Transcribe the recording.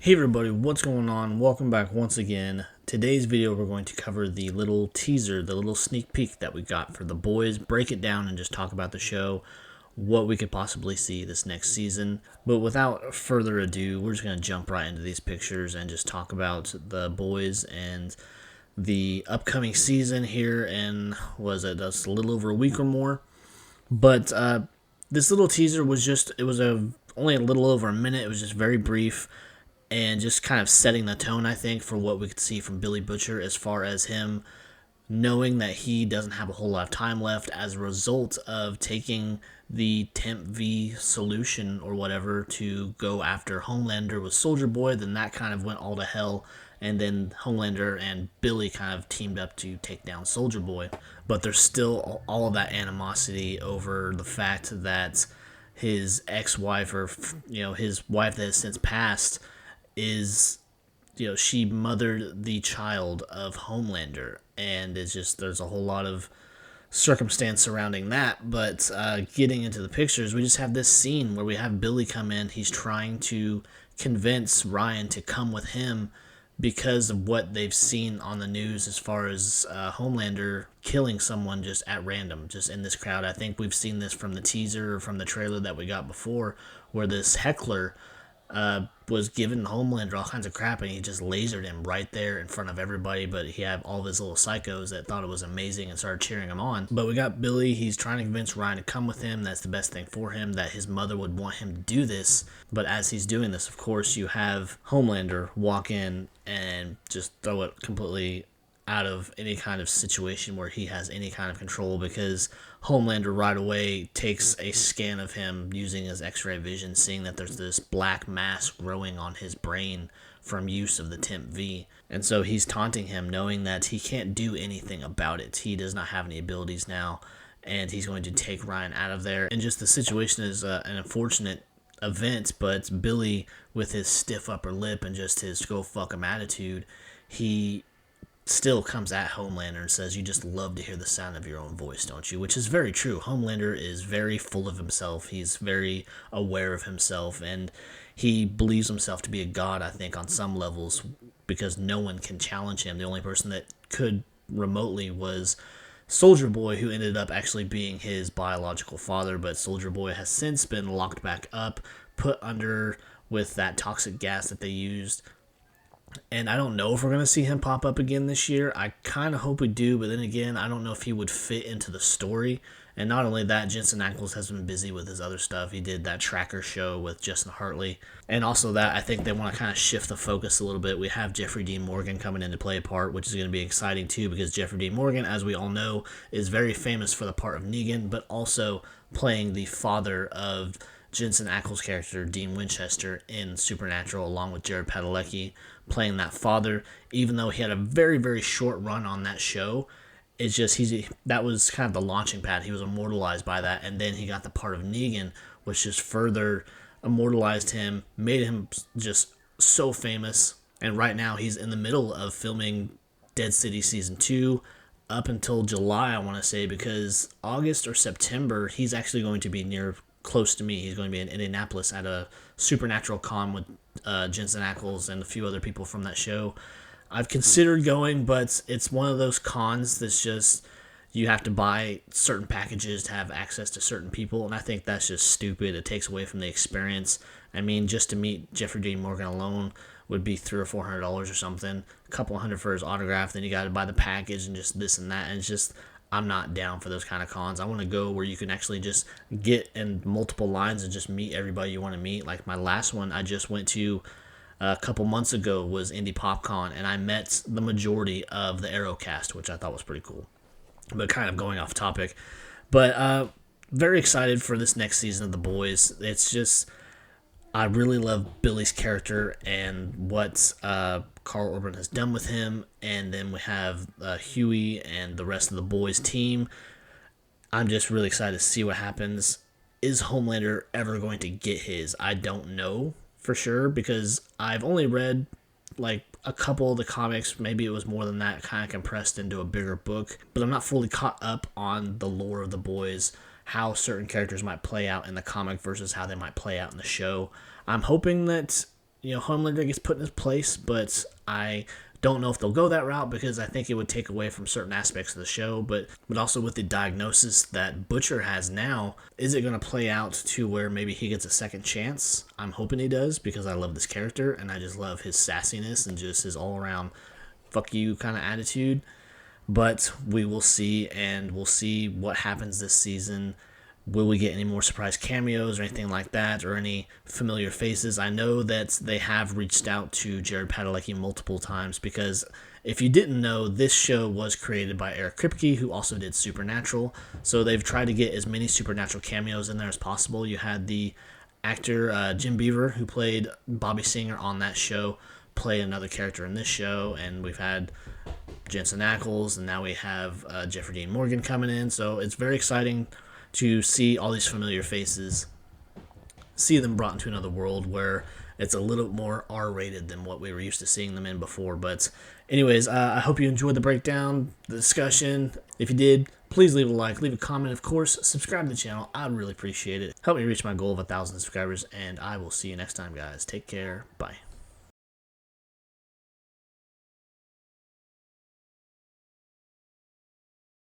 Hey everybody, what's going on? Welcome back once again. Today's video we're going to cover the little teaser, the little sneak peek that we got for The Boys, break it down and just talk about the show, what we could possibly see this next season. But without further ado, we're just going to jump right into these pictures and just talk about The Boys and the upcoming season here in, that's a little over a week or more. But this little teaser was only a little over a minute. It was just very brief and just kind of setting the tone, I think, for what we could see from Billy Butcher as far as him knowing that he doesn't have a whole lot of time left as a result of taking the Temp V solution or whatever to go after Homelander with Soldier Boy. Then that kind of went all to hell, and then Homelander and Billy kind of teamed up to take down Soldier Boy. But there's still all of that animosity over the fact that his ex-wife, or his wife that has since passed, is, she mothered the child of Homelander, and there's a whole lot of circumstance surrounding that. But getting into the pictures, we just have this scene where we have Billy come in. He's trying to convince Ryan to come with him because of what they've seen on the news as far as Homelander killing someone just at random, just in this crowd. I think we've seen this from the teaser or from the trailer that we got before, where this heckler was giving Homelander all kinds of crap, and he just lasered him right there in front of everybody. But he had all of his little psychos that thought it was amazing and started cheering him on. But we got Billy. He's trying to convince Ryan to come with him. That's the best thing for him, that his mother would want him to do this. But as he's doing this, of course, you have Homelander walk in and just throw it completely out of any kind of situation where he has any kind of control, because Homelander right away takes a scan of him using his x-ray vision, seeing that there's this black mass growing on his brain from use of the Temp V. And so he's taunting him, knowing that he can't do anything about it. He does not have any abilities now, and he's going to take Ryan out of there. And just the situation is an unfortunate event, but Billy, with his stiff upper lip and just his go fuck him attitude, he still comes at Homelander and says, "You just love to hear the sound of your own voice, don't you?" Which is very true. Homelander is very full of himself. He's very aware of himself, and he believes himself to be a god, I think, on some levels, because no one can challenge him. The only person that could remotely was Soldier Boy, who ended up actually being his biological father. But Soldier Boy has since been locked back up, put under with that toxic gas that they used. And I don't know if we're going to see him pop up again this year. I kind of hope we do, but then again, I don't know if he would fit into the story. And not only that, Jensen Ackles has been busy with his other stuff. He did that tracker show with Justin Hartley. And also that, I think they want to kind of shift the focus a little bit. We have Jeffrey Dean Morgan coming in to play a part, which is going to be exciting too, because Jeffrey Dean Morgan, as we all know, is very famous for the part of Negan, but also playing the father of Jensen Ackles' character, Dean Winchester, in Supernatural, along with Jared Padalecki, playing that father. Even though he had a very, very short run on that show, it's just that was kind of the launching pad. He was immortalized by that, and then he got the part of Negan, which just further immortalized him, made him just so famous. And right now, he's in the middle of filming Dead City Season 2, up until July, I want to say, because August or September, he's actually going to be close to me. He's going to be in Indianapolis at a Supernatural con with Jensen Ackles and a few other people from that show. I've considered going, but it's one of those cons that's just, you have to buy certain packages to have access to certain people, and I think that's just stupid. It takes away from the experience. I mean, just to meet Jeffrey Dean Morgan alone would be $300 or $400 or something, a couple hundred for his autograph, then you got to buy the package and just this and that, and it's just, I'm not down for those kind of cons. I want to go where you can actually just get in multiple lines and just meet everybody you want to meet. Like my last one I just went to a couple months ago was Indie PopCon, and I met the majority of the Arrow cast, which I thought was pretty cool. But kind of going off topic. But very excited for this next season of The Boys. It's just, I really love Billy's character and what Carl Urban has done with him. And then we have Huey and the rest of the Boys team. I'm just really excited to see what happens. Is Homelander ever going to get his? I don't know for sure, because I've only read like a couple of the comics. Maybe it was more than that, kind of compressed into a bigger book. But I'm not fully caught up on the lore of The Boys, how certain characters might play out in the comic versus how they might play out in the show. I'm hoping that Homelander gets put in his place, but I don't know if they'll go that route because I think it would take away from certain aspects of the show. But also with the diagnosis that Butcher has now, is it going to play out to where maybe he gets a second chance? I'm hoping he does because I love this character and I just love his sassiness and just his all-around fuck you kind of attitude. But we will see, and we'll see what happens this season. Will we get any more surprise cameos or anything like that, or any familiar faces? I know that they have reached out to Jared Padalecki multiple times because if you didn't know, this show was created by Eric Kripke, who also did Supernatural. So they've tried to get as many Supernatural cameos in there as possible. You had the actor Jim Beaver, who played Bobby Singer on that show, play another character in this show, and we've had Jensen Ackles, and now we have Jeffrey Dean Morgan coming in. So it's very exciting to see all these familiar faces, see them brought into another world where it's a little more R-rated than what we were used to seeing them in before. But anyways, I hope you enjoyed the breakdown, the discussion. If you did, please leave a like, leave a comment. Of course, subscribe to the channel. I'd really appreciate it. Help me reach my goal of 1,000 subscribers, and I will see you next time, guys. Take care. Bye.